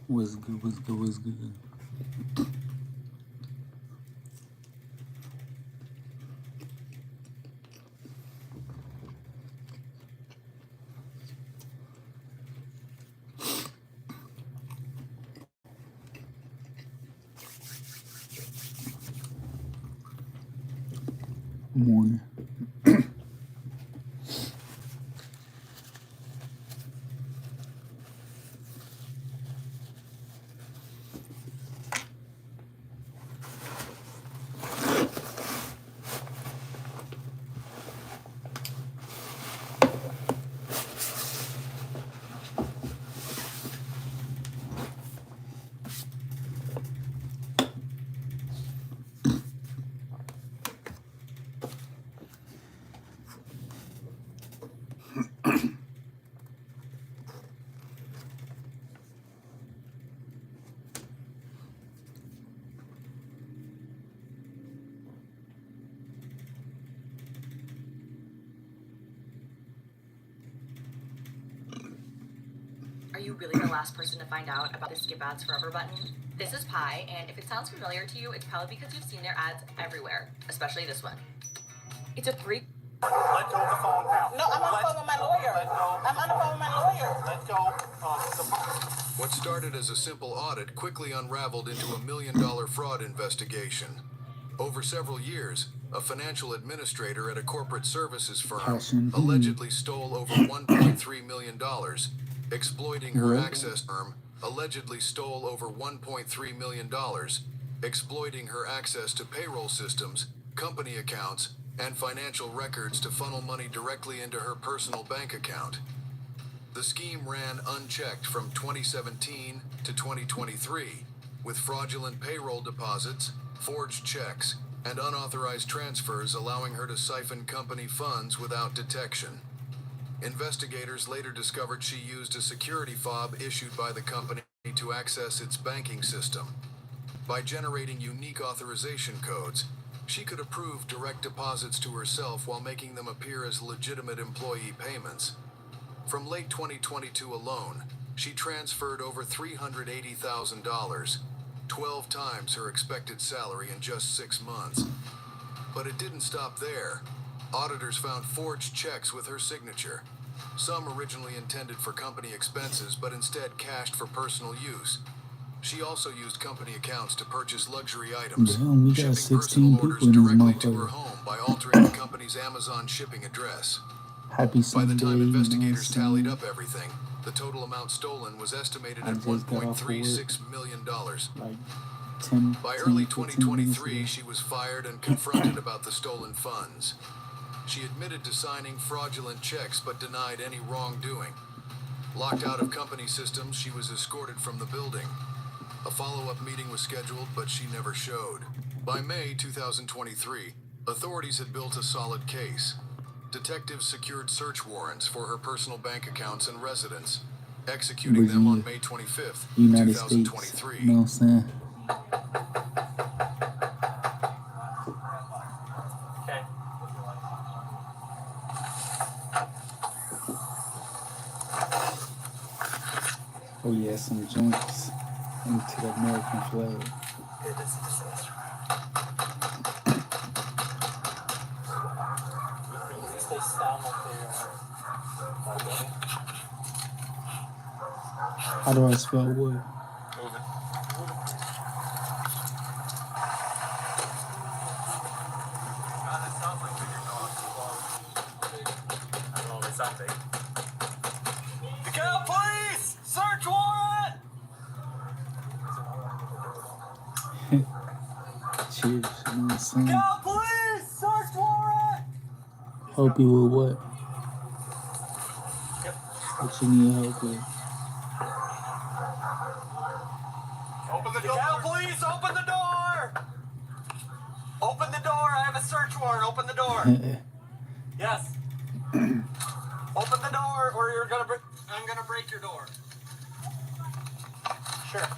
What's good? What's good? What's good? Morning. Are you really the last person to find out about the skip ads forever button? This is Pi, and if it sounds familiar to you, it's probably because you've seen their ads everywhere, especially this one. It's a free... Let go of the phone now. No, I'm on the phone with my lawyer. Let go. I'm on the phone with my lawyer. Let go of the phone. What started as a simple audit quickly unraveled into $1 million fraud investigation. Over several years, a financial administrator at a corporate services firm allegedly stole over $1.3 million, exploiting her access firm allegedly stole over $1.3 million, exploiting her access to payroll systems, company accounts, and financial records to funnel money directly into her personal bank account. The scheme ran unchecked from 2017 to 2023, with fraudulent payroll deposits, forged checks, and unauthorized transfers allowing her to siphon company funds without detection. Investigators later discovered she used a security fob issued by the company to access its banking system. By generating unique authorization codes, she could approve direct deposits to herself while making them appear as legitimate employee payments. From late 2022 alone, she transferred over $380,000, 12 times her expected salary in just 6 months. But it didn't stop there. Auditors found forged checks with her signature. Some originally intended for company expenses, but instead cashed for personal use. She also used company accounts to purchase luxury items, Damn, we got shipping 16 personal orders people in this directly to her motherfucker. home by altering the company's Amazon shipping address. Happy By the Sunday, time you know what I'm investigators tallied saying? up everything, the total amount stolen was estimated I at just got off of work $1.36 million. like 10, By 10, early 15 minutes 2023, ago. she was fired and confronted about the stolen funds. She admitted to signing fraudulent checks but denied any wrongdoing. Locked out of company systems, she was escorted from the building. A follow-up meeting was scheduled, but she never showed. By May 2023, authorities had built a solid case. Detectives secured search warrants for her personal bank accounts and residence, executing them on May 25th, United States. 2023. You know what I'm saying? Okay. Oh yeah, some joints into the American flag. At least they sound like they are. How do I spell what? Move it. That sounds like bigger dogs. I don't know, they sound big. Look out, police! Search warrant! Cheers, you know what I'm saying? Look out, police! Search warrant! Help you with what? Yep. What you need help with? Open the door! Look out, police! Open the door! Open the door! I have a search warrant! Open the door! Yes. Open the door, or you're gonna I'm gonna break your door. Sure.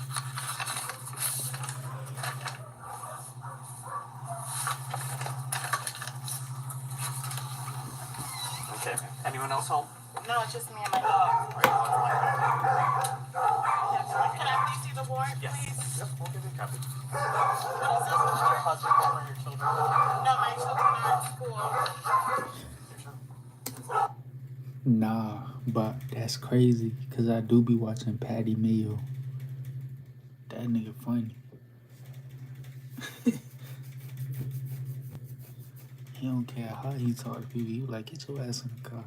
Okay. Anyone else home? No, it's just me and my daughter. Can I please the warrant, Yes. please? Yep, we'll give you a copy. What is this? Your husband or your children? No, my children are at school. Nah, but that's crazy because I do be watching Patty Mills. That nigga funny. He don't care how he talk to people. He like, get your ass in the car.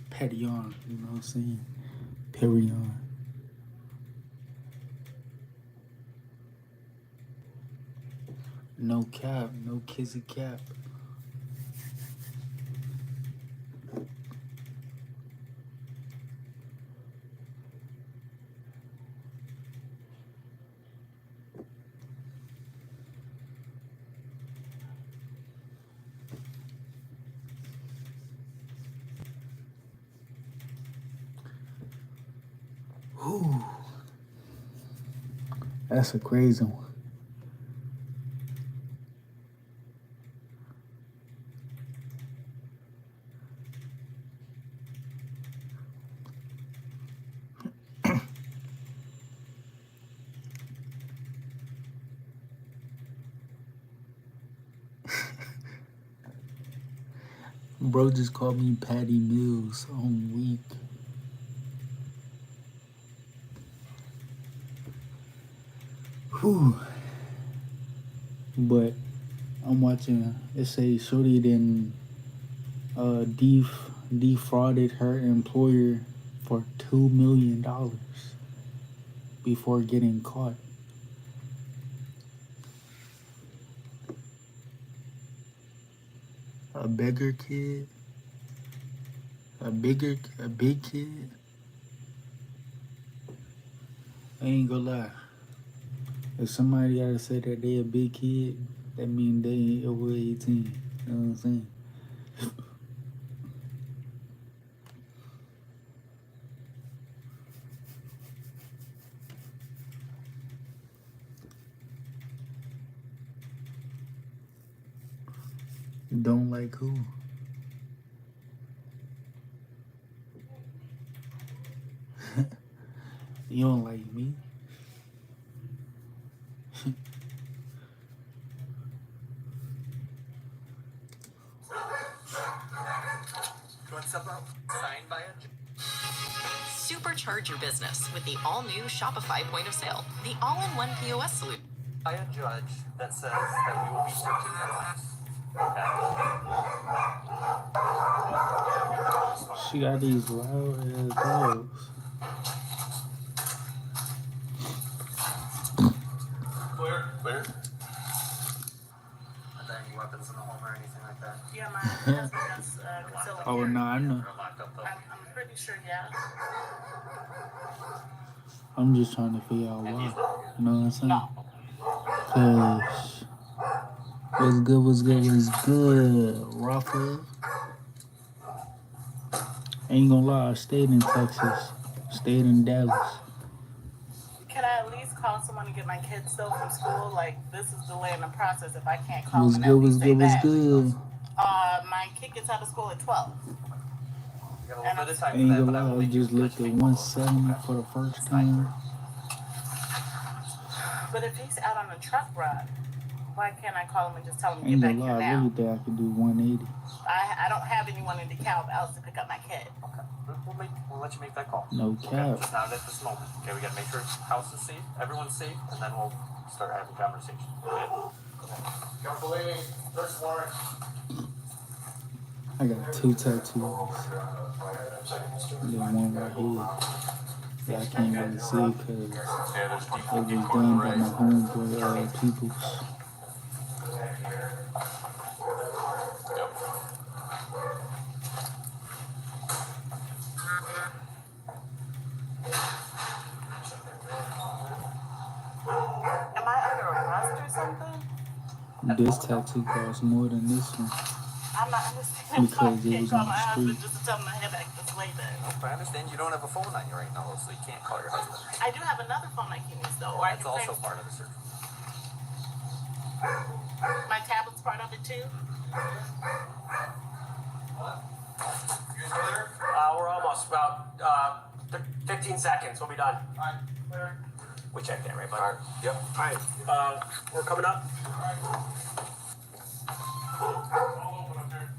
Patty on, you know what I'm saying? Perry on. No cap, no kizzy cap. Ooh, that's a crazy one. Bro just called me Patty Mills on week. Whew. But I'm watching. It say Shorty then defrauded her employer for $2 million before getting caught. A beggar kid, a big kid. I ain't gonna lie. If somebody gotta say that they a big kid, that mean they ain't over 18. You know what I'm saying? Don't like who? You don't like me? Go and step out. Signed by a Supercharge your business with the all-new Shopify point of sale, the all-in-one POS solution. by a judge that says that we will be searching your house. Okay. She got these loud ass dogs. Clear. Clear. Are there any weapons in the home or anything like that? Yeah, my husband does concealed Oh, carry. no, I know. They're locked up though. I'm pretty sure, yeah. I'm just trying to figure out why. You know what I'm saying? No. Cause what's good, Rafa? Ain't gonna lie, I stayed in Texas, stayed in Dallas. Can I at least call someone to get my kids still from school? Like, this is delaying the process if I can't call What's them and at least say what's that. good? My kid gets out of school at 12. You got a little bit of time for Ain't that, gonna but I will lie, I make you just looked at 170 for the first time. But if he's out on a truck run, why can't I call him and just tell him to Ain't get back gonna here lie, I now? really think I could do 180. I don't have anyone in DeKalb else to pick up my kid. Okay. We'll let you make that call. No Okay. cap. Just not at this moment. Okay, we gotta make sure the house is safe, everyone's safe, and then we'll start having conversation. Okay? Careful lady, search warrant. I got 2 tattoos. And then one right here. Yeah, I can't really see because it was done by my homeboy peoples. Am I under arrest or something? This tattoo costs more than this one I'm not understanding because why I it can't was call on my the husband street. just to tell him to head back this way then. Nope, I understand you don't have a phone on you right now, so you can't call your husband. I do have another phone I can use though, or I That's can also send part of the search. my tablet's part of it too. You guys clear? almost. About 15 seconds. We'll be done. All right. Clear. We checked that, right, bud? All right. Yep. All right. We're coming up. All right. All open up here.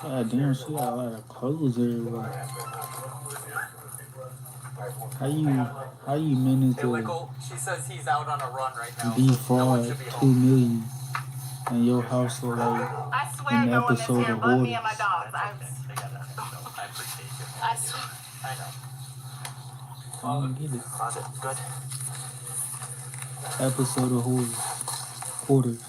God damn, she got a lot of clothes everywhere. How you manage Hey, to Wickle, she says he's out on a run right now. defraud 2 million and your house look like I swear an no one is episode here of but me and my Hoarders? dogs. I appreciate you. I swear. I know. I don't get it. Closet, good. Episode of Hoarders.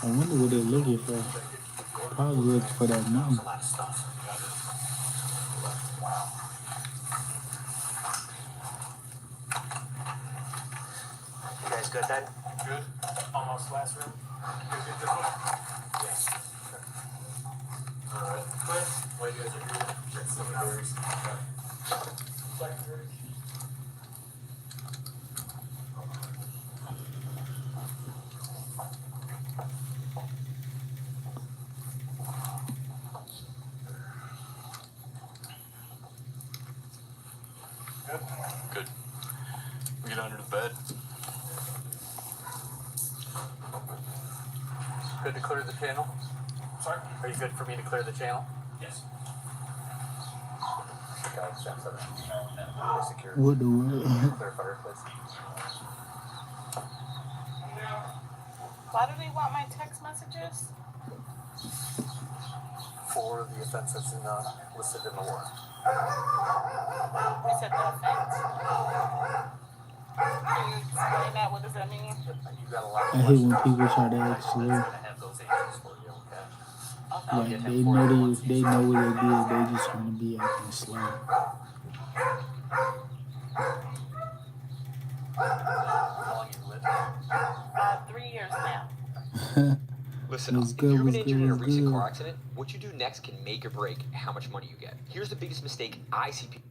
I wonder what they're looking for. Probably looking for that money. A lot of stuff. You guys good then? Good. Almost last room. You good this one? Yes. All right. Good. While you guys are here, check some of the berries. Blackberries. Good. We get under the bed. Good to clear the channel? Sorry? Are you good for me to clear the channel? Yes. What the world? Clear fireplace. Why do they want my text messages? For the offense that's listed in the warrant. You said the offense. Can you explain that? What does that mean? You got a lot of I hate when questions. people try to act slow. I'm gonna have those answers for you, okay? Like they know what they did. They just want to be acting slow. How long you lived? 3 years now. Listen, What's if good, you've been what's injured good, in a what's recent good? car accident, what you do next can make or break how much money you get. Here's the biggest mistake I see people.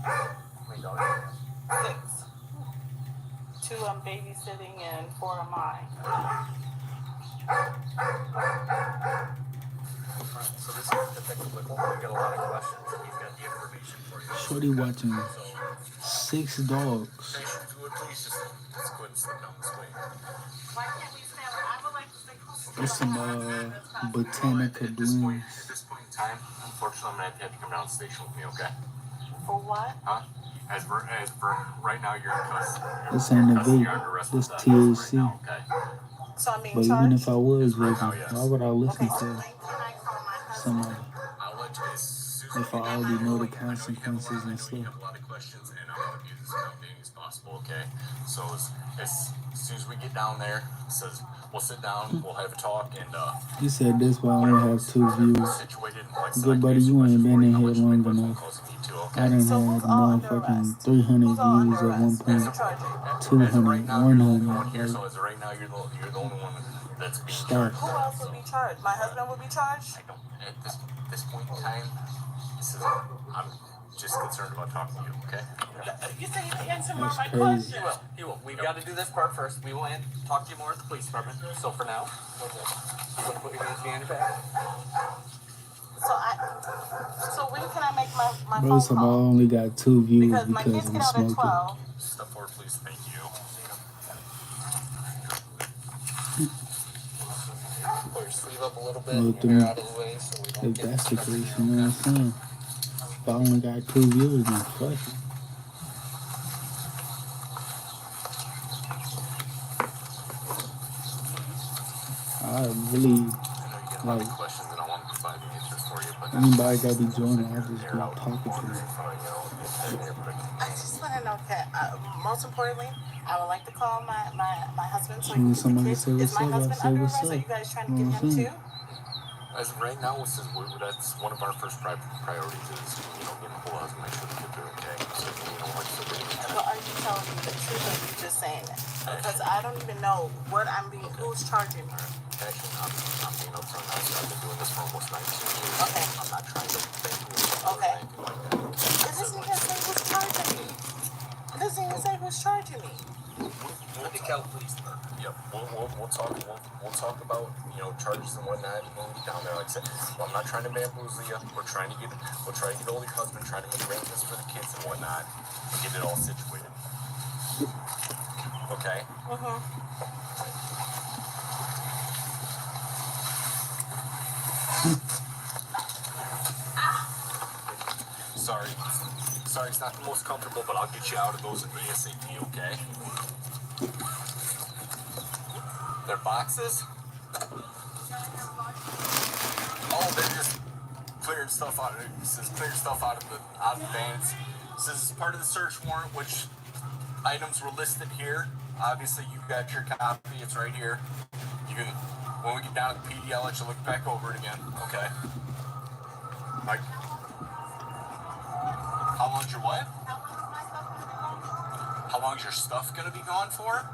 How many dogs do you have? 6. 2 I'm babysitting and 4 are mine. So this is Detective Wickle. We got a lot of questions, and he's got the information for you. Shorty watching 6 dogs. If you would please just let's go ahead and slip down this way. Why can't we stand? I would like to stay close to There's some Botanica At blooms. this point in time, unfortunately, I'm gonna have to come down to the station with me, okay? For what? Huh? As for right now, you're in custody. This ain't a Custody, vape. you're under arrest This with us THC. right now, okay? So I'm being But charged? even if I was Right now, vaping, yes. why would I listen Okay, so to when can I call my husband? somebody I'll let you as soon as if I already know the consequences and I know you stuff? have a lot of questions, and I'm gonna be as accommodating as possible, okay? So as soon as we get down there, says we'll sit down, we'll have a talk, and You said this, but I only have 2 views. situated. Like, so I Good can buddy, answer you ain't questions been for you. in How here much long request phone enough. calls you need to, I okay? done So had who's all under motherfucking arrest? 300 Who's all views under at one arrest? point. Who's charging? As of 200, right now, you're the only 100. one here, so Like, as of right now, you're the only one that's being stop. charged. Who else would be charged? My husband would be charged? I don't. At this point in time, I'm just concerned about talking to you. Okay? You said you answered That's my crazy. question. He will. We've got to do this part first. We will talk to you more at the police department. So for now, you want to put your hands behind your back? So when can I make my Bro, phone so I call? only got 2 views Because my because kids I'm get out at smoking. 12. Step forward, please. Thank you. Pull your sleeve up a little bit. Well, Your to hair me, out of the way so we don't if get that's the stuck in case, here, you know what I'm okay? saying? If I only got 2 views, then fuck it. I really, I know you get a lot like, of questions, and I want to provide the answers for you, but anybody that be joining, I just be hair out talking to them. I just want to know, most importantly, I would like to call my husband so he When can get the somebody kids. say Is what's my up, I husband say under what's arrest? up. Are you guys trying to You know get what I'm him saying? too? As of right now, that's one of our first priorities is, getting a hold of us and make sure that they're okay. So, like, so But are you telling me the truth or you just saying it? Because I don't even know what who's charging me. Actually, I'm being upfront. I've been doing this for almost 19 years. Okay. I'm not trying to thank you or Okay. anything like that. It doesn't even say who's charging me. It doesn't even say who's charging me. We'll DeKalb Police Department. Yep. We'll talk about charges and whatnot when we get down there. Like I said, I'm not trying to bamboozle you. We'll try to get all your husband, trying to make arrangements for the kids and whatnot, and get it all situated. Okay. Sorry, it's not the most comfortable, but I'll get you out of those ASAP, okay? They're boxes? Oh, they're just clearing stuff out of it. It says clear stuff out of the van. It says it's part of the search warrant, which items were listed here. Obviously, you got your copy. It's right here. You can, when we get down to the PD, I'll let you look back over it again, okay? Like, how long's your what? How long's your stuff gonna be gone for?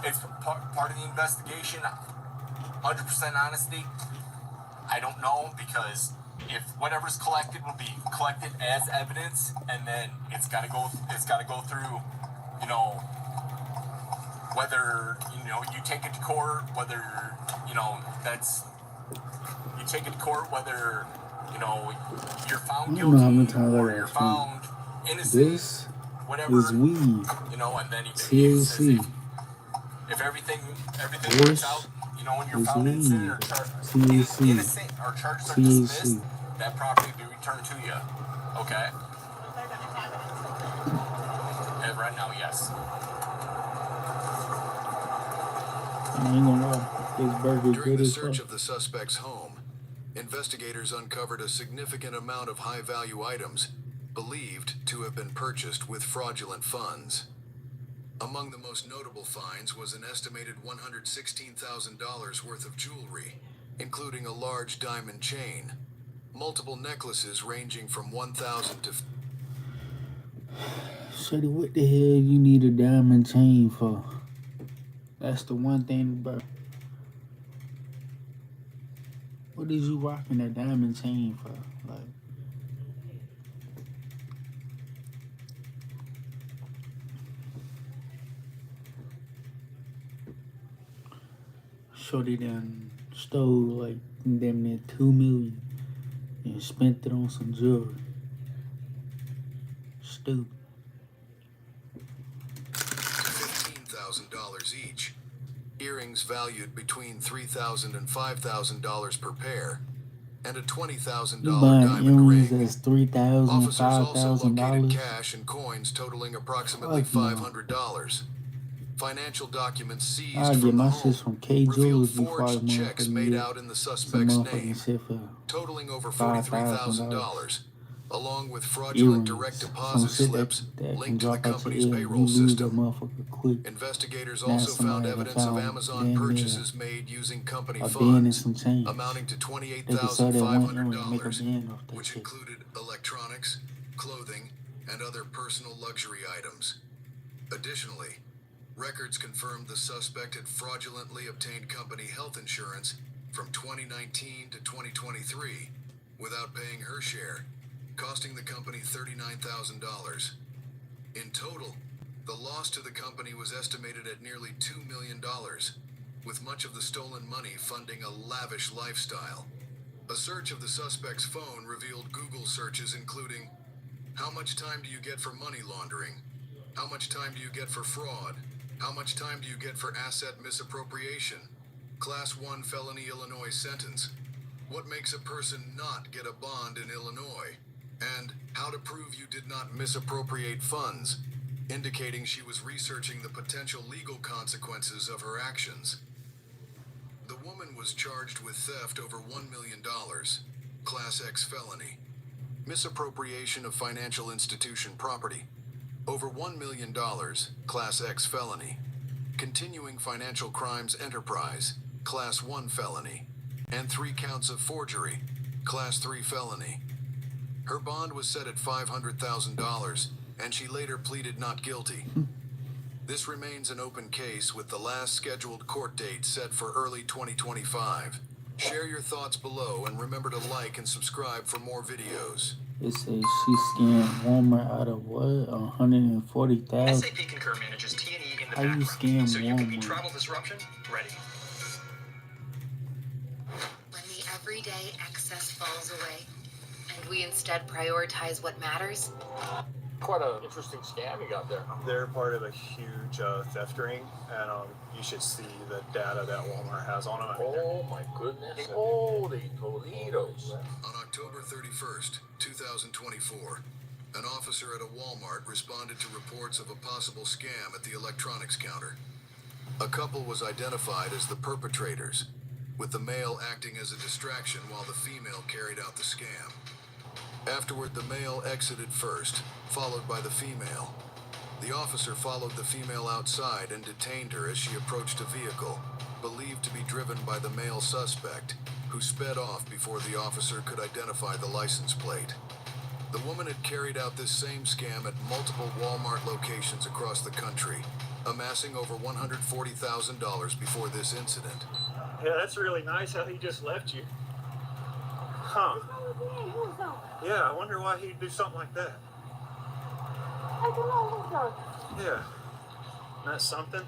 It's part of the investigation. 100% honesty. I don't know, because if whatever's collected will be collected as evidence, and then it's gotta go through, whether you take it to court, whether you take it to court, whether you're found guilty or you're found innocent. This whatever is weed. And then he says THC. if everything works out, when you're found innocent or innocent or charges are dismissed, that property will be returned to you. Okay? And right now, yes. I ain't gonna lie. This burger During good the as search fuck. of the suspect's home, investigators uncovered a significant amount of high-value items believed to have been purchased with fraudulent funds. Among the most notable finds was an estimated $116,000 worth of jewelry, including a large diamond chain, multiple necklaces ranging from $1,000 to Shorty, what the hell you need a diamond chain for? That's the one thing about. What is you rocking a diamond chain for? Like, Shorty done stole like damn near $2 million and spent it on some jewelry. Stupid. $15,000 each. Earrings valued between $3,000 and $5,000 per pair, and a $20,000 You buying diamond earrings ring. that's $3,000, Officers also located $5,000? cash and coins totaling approximately Fuck no. $500. Financial documents seized I get from the my home shit from K revealed Jewelers before I forged checks motherfucking made get out in the some suspect's name, motherfucking shit for totaling over $5,000. $43,000, along with fraudulent direct Earrings, deposit some shit slips that can linked to the drop out your company's ear. You payroll lose that system. motherfucker quick. Investigators Now also found somebody evidence of found Amazon damn near purchases made using company a bin and funds, some change. amounting to They can sell that one earring and make a $28,500, bin off that which shit. included electronics, clothing, and other personal luxury items. Additionally, records confirmed the suspect had fraudulently obtained company health insurance from 2019 to 2023 without paying her share, costing the company $39,000. In total, the loss to the company was estimated at nearly $2 million, with much of the stolen money funding a lavish lifestyle. A search of the suspect's phone revealed Google searches including, "How much time do you get for money laundering? How much time do you get for fraud? How much time do you get for asset misappropriation? Class 1 felony Illinois sentence. What makes a person not get a bond in Illinois? And how to prove you did not misappropriate funds," indicating she was researching the potential legal consequences of her actions. The woman was charged with theft over $1 million, Class X felony. Misappropriation of financial institution property, over $1 million, Class X felony. Continuing financial crimes enterprise, Class 1 felony. And 3 counts of forgery, Class 3 felony. Her bond was set at $500,000, and she later pleaded not guilty. This remains an open case with the last scheduled court date set for early 2025. Share your thoughts below and remember to like and subscribe for more videos. It says she scammed Walmart out of what? 140,000. SAP Concur manages T&E in the How you background, scam so you can be Walmart? travel disruption ready. When the everyday excess falls away, and we instead prioritize what matters. Quite an interesting scam you got there. They're part of a huge theft ring, and you should see the data that Walmart has on them. Oh my goodness. Holy Toledos. On October 31st, 2024, an officer at a Walmart responded to reports of a possible scam at the electronics counter. A couple was identified as the perpetrators, with the male acting as a distraction while the female carried out the scam. Afterward, the male exited first, followed by the female. The officer followed the female outside and detained her as she approached a vehicle, believed to be driven by the male suspect, who sped off before the officer could identify the license plate. The woman had carried out this same scam at multiple Walmart locations across the country, amassing over $140,000 before this incident. Yeah, that's really nice how he just left you. Huh. Yeah, I wonder why he'd do something like that. I don't know who's that. Yeah. That's something.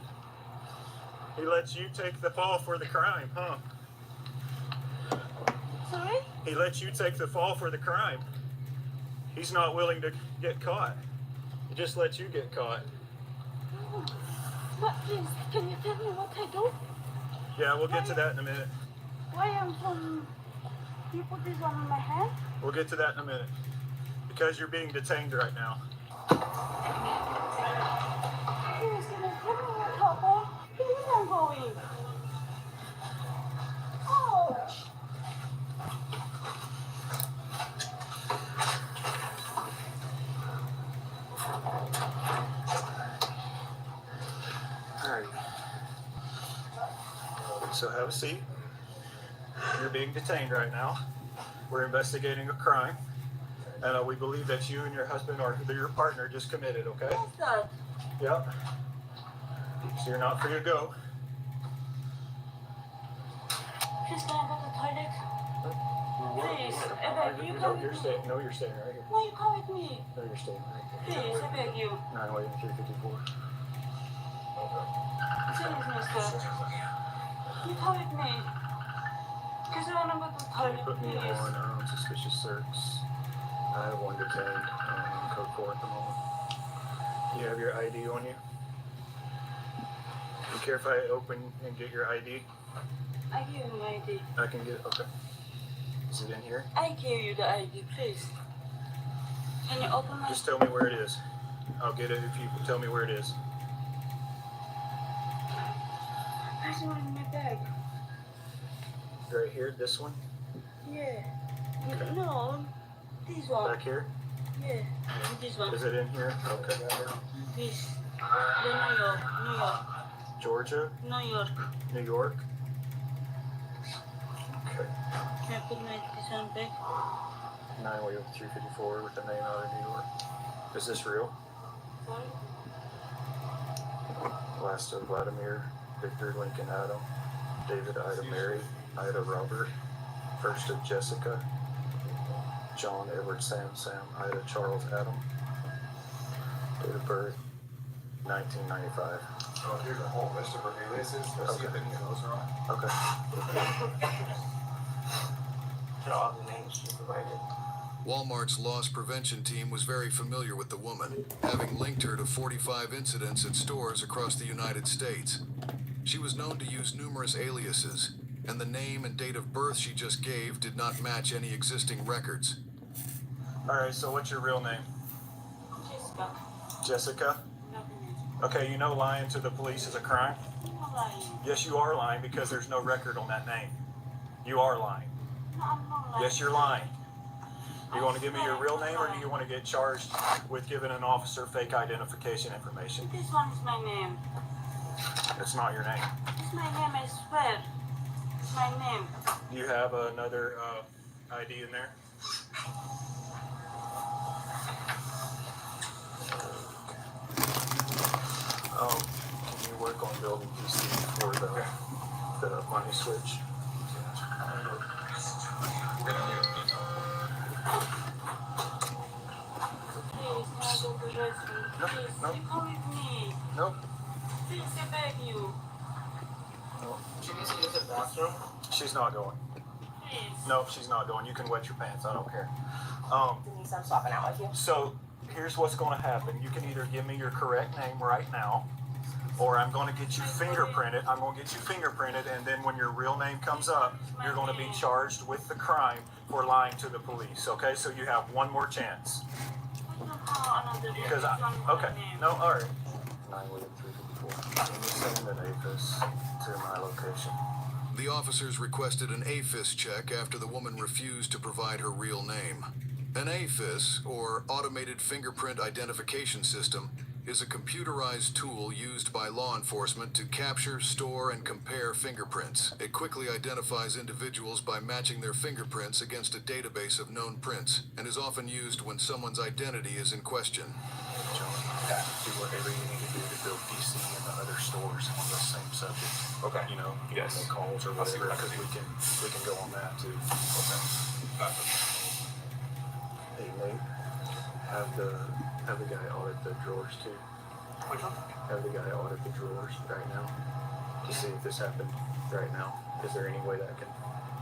He lets you take the fall for the crime, huh? Sorry? He lets you take the fall for the crime. He's not willing to get caught. He just lets you get caught. But please, can you tell me what I do? Yeah, we'll get to that in a minute. Why am from... You put this one on my hand? We'll get to that in a minute. Because you're being detained right now. Please, can you tell me what happened? Please, I'm going. Ouch! Alright. So have a seat. You're being detained right now. We're investigating a crime. And we believe that you and your husband or your partner just committed, okay? What's that? Yep. So you're not free to go. Please, can I go to the toilet? Please, I beg you, No, come with you're me. staying. No, you're staying right here. No, you come with me. No, you're staying right here. Please, I beg you. 9-354. Seriously, mister. You come with me. Because I want to go to the Can toilet, you put me please. on suspicious search? I have one detained code 4 at the moment. You have your ID on you? You care if I open and get your ID? I give you my ID. I can get it. Okay. Is it in here? I give you the ID, please. Can you open my... Just tell me where it is. I'll get it if you tell me where it is. There's one in my bag. Right here, this one? Yeah. No, this one. Back here? Yeah, this one. Is it in here? Okay. This. The New York. New York. Georgia? New York. New York? Okay. Can I put my this one back? 9-354 with the name out of New York. Is this real? Sorry? Last of Vladimir, Victor Lincoln Adam, David Ida Mary, Ida Robert, first of Jessica, John Edward Sam Ida Charles Adam, date of birth 1995. So here's a whole list of her aliases. Let's see if any of those are on. Okay. All the names she provided. Walmart's loss prevention team was very familiar with the woman, having linked her to 45 incidents at stores across the United States. She was known to use numerous aliases, and the name and date of birth she just gave did not match any existing records. Alright, so what's your real name? Jessica. Jessica? Nothing. Okay, you know lying to the police is a crime? I'm not lying. Yes, you are lying because there's no record on that name. You are lying. No, I'm not lying. Yes, you're lying. Do you want to give me your real name or do you want to get charged with giving an officer fake identification information? This one is my name. It's not your name. It's my name, I swear. It's my name. Do you have another ID in there? building PC for the money switch. No. Nope. Please, I beg you. She needs to use the bathroom. She's not going. Please. No, she's not going. You can wet your pants. I don't care. Denise, I'm swapping out with you. So here's what's going to happen. You can either give me your correct name right now, or I'm going to get you fingerprinted. I'm going to get you fingerprinted, and then when your real name comes up, you're going to be charged with the crime for lying to the police. Okay? So you have one more chance. Because okay. No, all right. 9-354. Can you send an APIS to my location? The officers requested an APHIS check after the woman refused to provide her real name. An APHIS, or Automated Fingerprint Identification System, is a computerized tool used by law enforcement to capture, store, and compare fingerprints. It quickly identifies individuals by matching their fingerprints against a database of known prints, and is often used when someone's identity is in question. John, do whatever you need to do to build PC in the other stores on the same subject. Okay. You know, Yes. make calls or whatever, because we can go on that too. Okay. Hey Nate, have the guy audit the drawers too. Which one? Have the guy audit the drawers right now to see if this happened right now. Is there any way that can?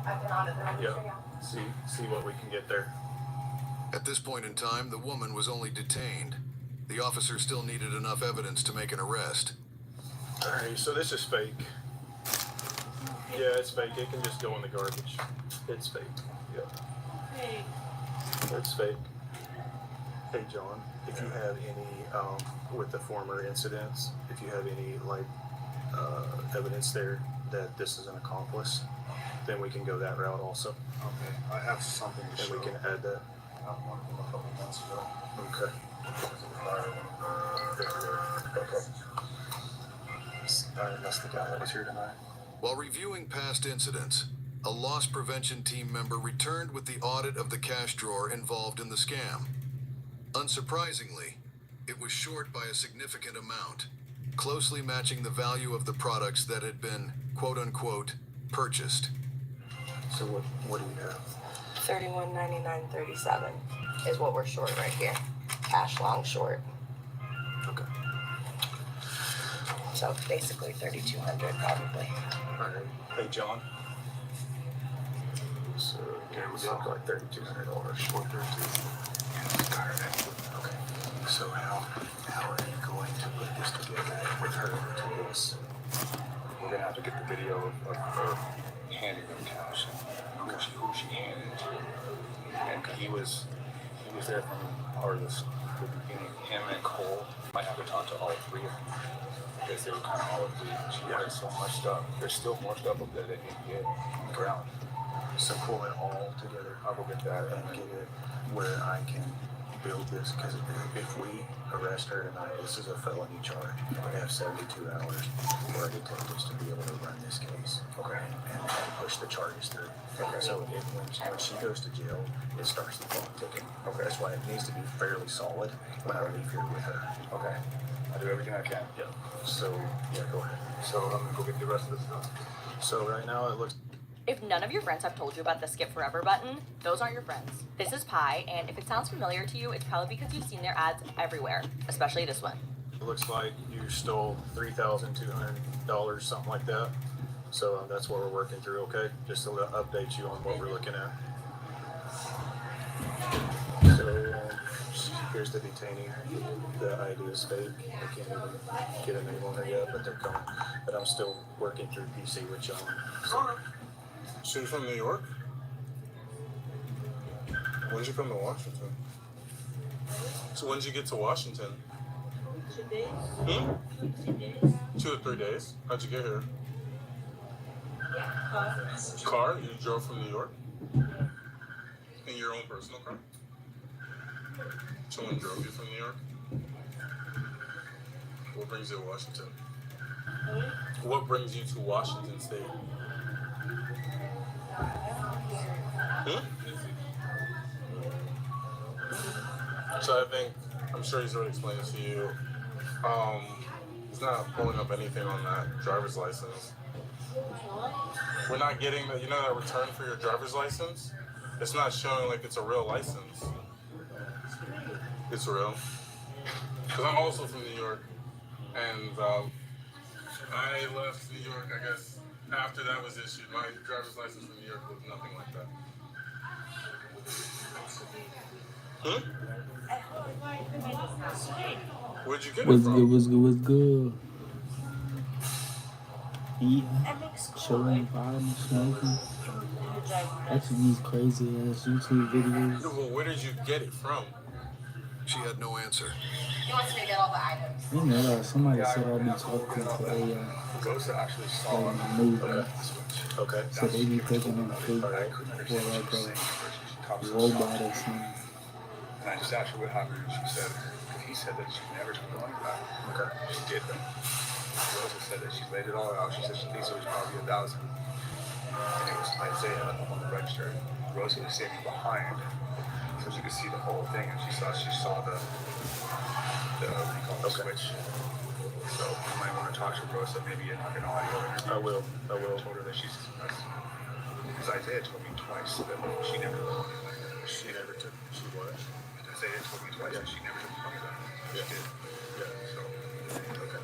I can audit them. Yeah. See what we can get there. At this point in time, the woman was only detained. The officer still needed enough evidence to make an arrest. Alright, so this is fake. Yeah, it's fake. It can just go in the garbage. It's fake. Yeah. Hey. It's fake. Hey John, if you have any with the former incidents, if you have any evidence there that this is an accomplice, then we can go that route also. Okay, I have something to And show. we can add that. I have one from a couple months ago. Okay. Okay. Alright, that's the guy that was here tonight. While reviewing past incidents, a loss prevention team member returned with the audit of the cash drawer involved in the scam. Unsurprisingly, it was short by a significant amount, closely matching the value of the products that had been, quote-unquote, purchased. So what do you have? $31.99.37 is what we're short right here. Cash long short. Okay. So basically $3,200 probably. Alright. Hey John. So yeah, we got like $3,200 short there too. Okay. So how are you going to put this together with her to this? We're gonna have to get the video of her handing them cash and who she handed to. And he was there from part of the beginning. Him and Cole might have to talk to all three of them because they were kind of all three. She wanted so much stuff. There's still more stuff up there that they can get on the ground. So pull it all together. I'll go get that And get it where I can build this, because if we arrest her tonight, this is a felony charge. We have 72 hours for our detectives to be able to run this case. Okay. And push the charges through. Okay. So when she goes to jail, it starts the clock ticking. Okay. That's why it needs to be fairly solid when I leave here with her. Okay. I'll do everything I can. Yeah. So, yeah, go ahead. So I'm gonna go get the rest of this stuff. So right now it looks... If none of your friends have told you about the Skip Forever button, those aren't your friends. This is Pi, and if it sounds familiar to you, it's probably because you've seen their ads everywhere, especially this one. It looks like you stole $3,200, something like that. So that's what we're working through, okay? Just to update you on what we're looking at. So here's the detainee. The ID is fake. I can't even get a name on her yet, but they're coming. But I'm still working through PC with John. So you're from New York? When did you come to Washington? So when did you get to Washington? 2 days. 2 or 3 days? How'd you get here? Car. Car? You drove from New York? In your own personal car? Someone drove you from New York? What brings you to Washington? What brings you to Washington State? So I think, I'm sure he's already explained this to you. It's not pulling up anything on that driver's license. We're not getting the, that return for your driver's license? It's not showing like it's a real license. It's real. Because I'm also from New York. And I left New York, I guess, after that was issued. My driver's license from New York was nothing like that. Where'd you get it What's from? good? What's good? What's good? Eating, chilling, vibing, smoking. Watching these crazy ass YouTube videos. Well, where did you get it from? She had no answer. He wants me to get all the items. You know that somebody said I'd be talking to AI Rosa actually saw like in the movie. Okay. So they be thinking I'm fake or like a robot or something. And I just asked her what happened, and she said, he said that she never took the money back. Okay. She did though. Rosa said that she laid it all out. She said she thinks it was probably 1,000. And it was Isaiah up on the register. Rosa was standing behind, so she could see the whole thing, and she saw the switch. So you might want to talk to Rosa, maybe in like an audio interview. I will. I told her that she's, because Isaiah told me twice that she never took money back. She never took, she what? Isaiah told me twice that she never took money back. She did. Yeah, so, okay.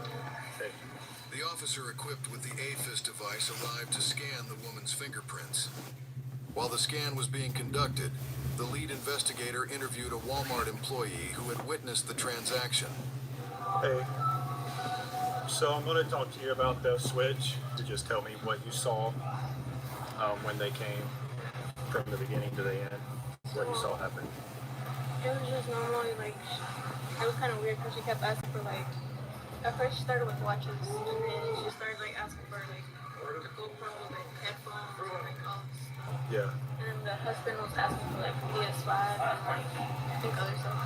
Thank you. The officer equipped with the AFIS device arrived to scan the woman's fingerprints. While the scan was being conducted, the lead investigator interviewed a Walmart employee who had witnessed the transaction. Hey, so I'm going to talk to you about the switch. To just tell me what you saw when they came from the beginning to the end, what you saw happen. It was just normally like, it was kind of weird because she kept asking for like, at first she started with watches and then she started like asking for like GoPros, like headphones, and like all this stuff. Yeah. And then the husband was asking for like PS5 and like I think other stuff.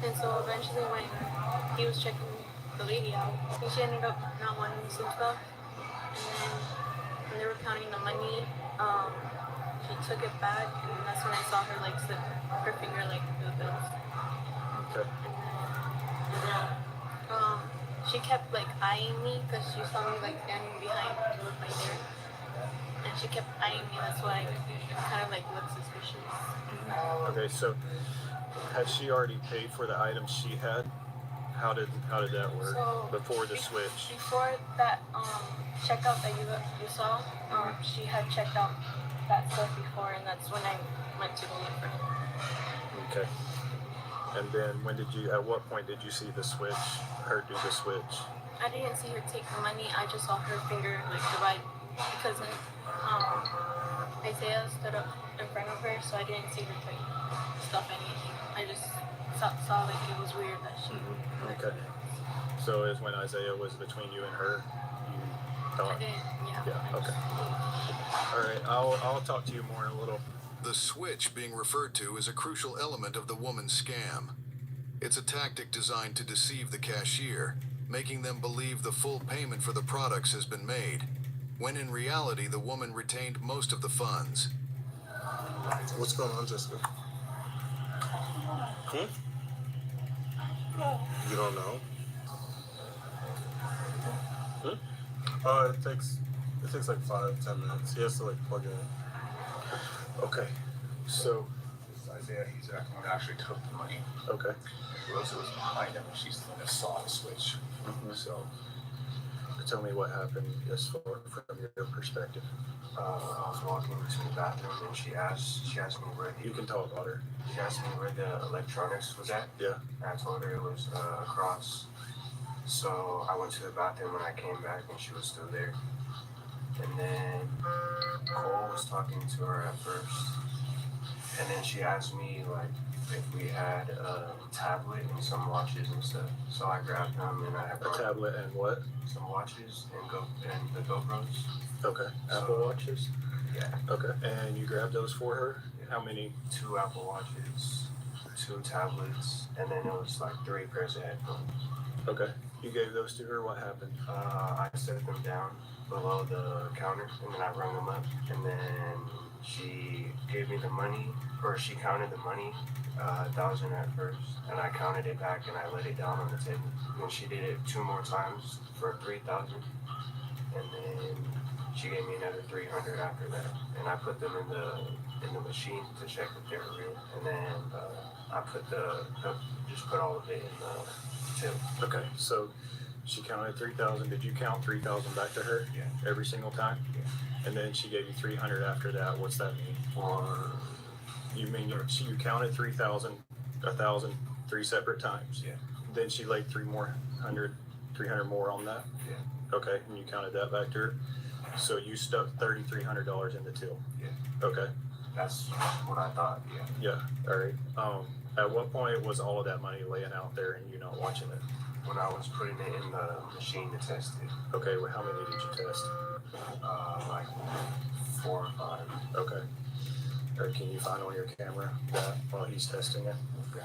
And so eventually when he was checking the lady out, she ended up not wanting some stuff. And then when they were counting the money, she took it back, and that's when I saw her like slip her finger like through the bills. Okay. She kept like eyeing me because she saw me like standing behind right there, and she kept eyeing me. That's why it kind of like looked suspicious. Okay, so had she already paid for the items she had? How did that work So, before the switch? Before that checkout that you saw, she had checked out that stuff before, and that's when I went to go look for it. Okay. And then at what point did you see the switch, her do the switch? I didn't see her take the money. I just saw her finger like divide because Isaiah stood up in front of her, so I didn't see her like stuff anything. I just saw like it was weird that she. Okay. So is when Isaiah was between you and her, you thought? I didn't. Yeah. Yeah. Okay. All right. I'll talk to you more in a little. The switch being referred to is a crucial element of the woman's scam. It's a tactic designed to deceive the cashier, making them believe the full payment for the products has been made, when in reality the woman retained most of the funds. What's going on, Jessica? You don't know? It takes like 5-10 minutes. He has to like plug it in. Okay. So Isaiah, he's the one that actually took the money. okay. Rosa was behind him, and she saw the switch. So, Tell me what happened as far from your perspective. I was walking to the bathroom and she asked me where You can talk about her. she asked me where the electronics was at. Yeah. And I told her it was across. So I went to the bathroom and I came back and she was still there. And then Cole was talking to her at first. And then she asked me like if we had a tablet and some watches and stuff. So I grabbed them and I brought A tablet and what? some watches and the GoPros. Okay. Apple Watches? Yeah. Okay. And you grabbed those for her? Yeah. How many? 2 Apple Watches, 2 tablets, and then it was like 3 pairs of headphones. Okay. You gave those to her. What happened? I set them down below the counter, and then I rung them up, and then she gave me the money, or she counted the money, 1,000 at first, and I counted it back and I laid it down on the table. And then she did it 2 more times for 3,000, and then she gave me another 300 after that, and I put them in the machine to check if they were real, and then I just put all of it in the till. Okay, so she counted 3,000. Did you count 3,000 back to her? Yeah. Every single time? Yeah. And then she gave you 300 after that. What's that mean? You mean you counted 3,000, 1,000, 3 separate times? Yeah. Then she laid 300 more on that? Yeah. Okay, and you counted that back to her? So you stuck $3,300 in the till? Yeah. Okay. That's what I thought, yeah. Yeah, all right. At what point was all of that money laying out there and you not watching it? When I was putting it in the machine to test it. Okay, well, how many did you test? Like 4 or 5. Okay. Or can you find on your camera that while he's testing it? Yeah.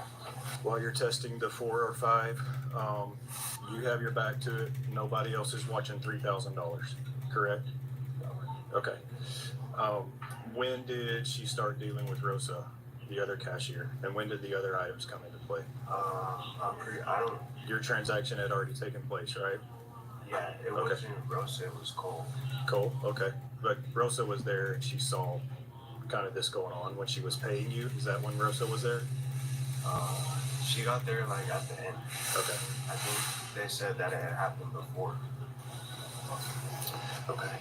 While you're testing the 4 or 5, you have your back to it. Nobody else is watching $3,000, correct? Okay. When did she start dealing with Rosa, the other cashier? And when did the other items come into play? Your transaction had already taken place, right? Yeah, it wasn't Rosa, it was Cole. Cole, okay. But Rosa was there and she saw kind of this going on when she was paying you. Is that when Rosa was there? She got there like at the end. Okay. I think they said that it had happened before. Okay.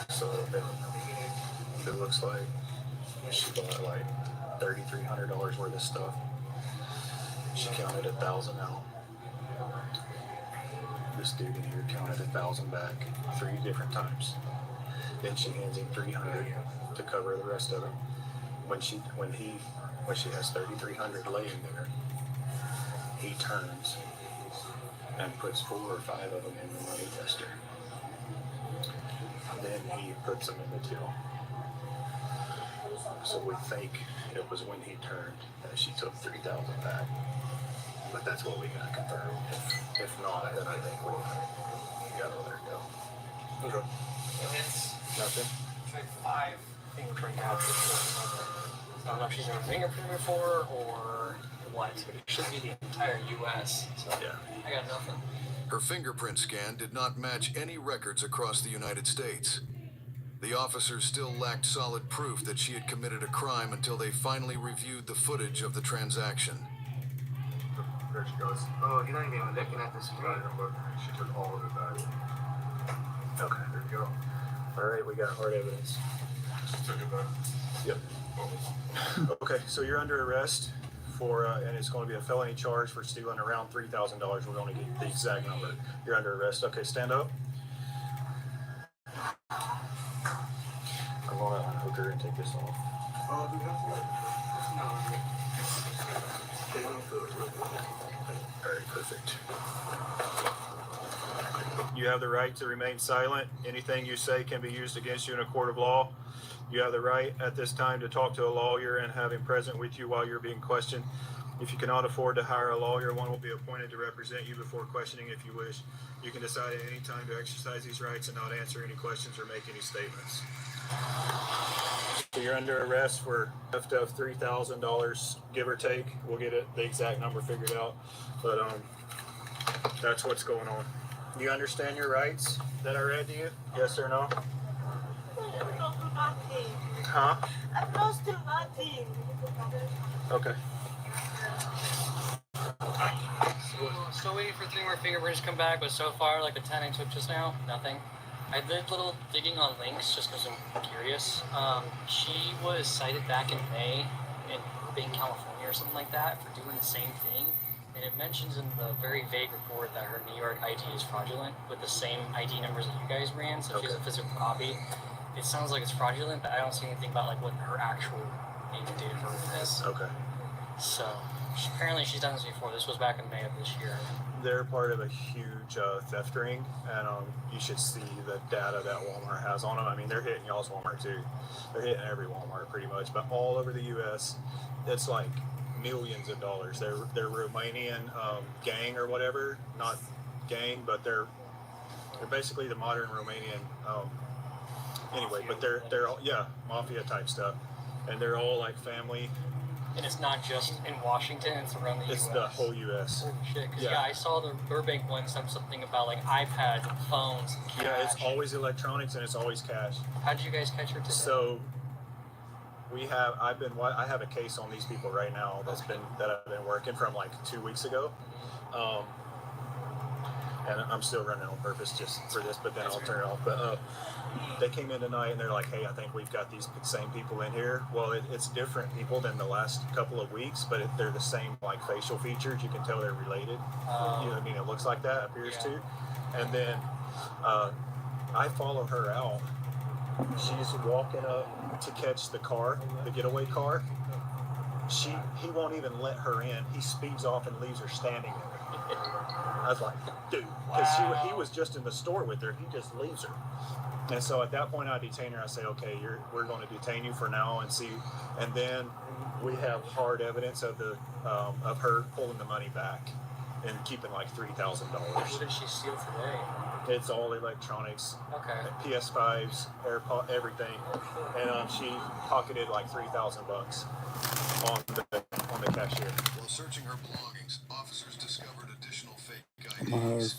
So it looks like she bought like $3,300 worth of stuff. She counted 1,000 out. This dude in here counted 1,000 back 3 different times. Then she hands him 300 to cover the rest of it. When she has 3,300 laying there, he turns and puts 4 or 5 of them in the money tester. Then he puts them in the till. So we think it was when he turned that she took 3,000 back. But that's what we gotta confirm. If not, then I think we gotta let her go. Okay. It's Nothing? like 5 fingerprint captures. I don't know if she's never fingerprinted before or what. It should be the entire U.S. So yeah. I got nothing. Her fingerprint scan did not match any records across the United States. The officers still lacked solid proof that she had committed a crime until they finally reviewed the footage of the transaction. There she goes. Oh, you're not even looking at this screen. She took all of it back. Okay. There you go. All right, we got hard evidence. She took it back. Yep. Okay, so you're under arrest for, and it's going to be a felony charge for stealing around $3,000. We're going to get the exact number. You're under arrest. Okay, stand up. I'm going to unhook her and take this off. Oh, do we have All right, perfect. You have the right to remain silent. Anything you say can be used against you in a court of law. You have the right at this time to talk to a lawyer and have him present with you while you're being questioned. If you cannot afford to hire a lawyer, one will be appointed to represent you before questioning if you wish. You can decide at any time to exercise these rights and not answer any questions or make any statements. So you're under arrest for theft of $3,000, give or take. We'll get the exact number figured out, but that's what's going on. You understand your rights that I read to you? Yes or no? I've lost nothing. Huh? I've lost nothing. Okay. Still waiting for 3 more fingerprints to come back, but so far, like the 10 I took just now, nothing. I did a little digging on links just because I'm curious. She was cited back in May in Bing, California or something like that for doing the same thing. And it mentions in the very vague report that her New York ID is fraudulent with the same ID numbers that you guys ran, so she has a physical copy. It sounds like it's fraudulent, but I don't see anything about like what her actual name and date of birth is. Okay. So apparently she's done this before. This was back in May of this year. They're part of a huge theft ring, and you should see the data that Walmart has on them. I mean, they're hitting y'all's Walmart too. They're hitting every Walmart pretty much, but all over the U.S., it's like millions of dollars. They're Romanian gang or whatever, not gang, but they're They're basically the modern Romanian. Anyway, but they're all, yeah, mafia type stuff, and they're all like family. And it's not just in Washington; it's around the U.S. It's the whole U.S. Holy shit! Because yeah, I saw the Burbank one, something about like iPads and phones and cash. Yeah, it's always electronics and it's always cash. How did you guys catch her today? So I have a case on these people right now that I've been working from like 2 weeks ago. And I'm still running on purpose just for this, but then I'll turn it off. But they came in tonight and they're like, hey, I think we've got these same people in here. Well, it's different people than the last couple of weeks, but they're the same like facial features. You can tell they're related. You know what I mean? It looks like that, appears to. And then I follow her out. She's walking up to catch the car, the getaway car. He won't even let her in. He speeds off and leaves her standing there. I was like, dude, because he was just in the store with her. He just leaves her. And so at that point, I detain her. I say, okay, we're going to detain you for now and see. And then we have hard evidence of her pulling the money back and keeping like $3,000. What did she steal today? It's all electronics. Okay. PS5s, AirPod, everything. And she pocketed like $3,000 on the cashier. While searching her belongings, officers discovered additional fake IDs.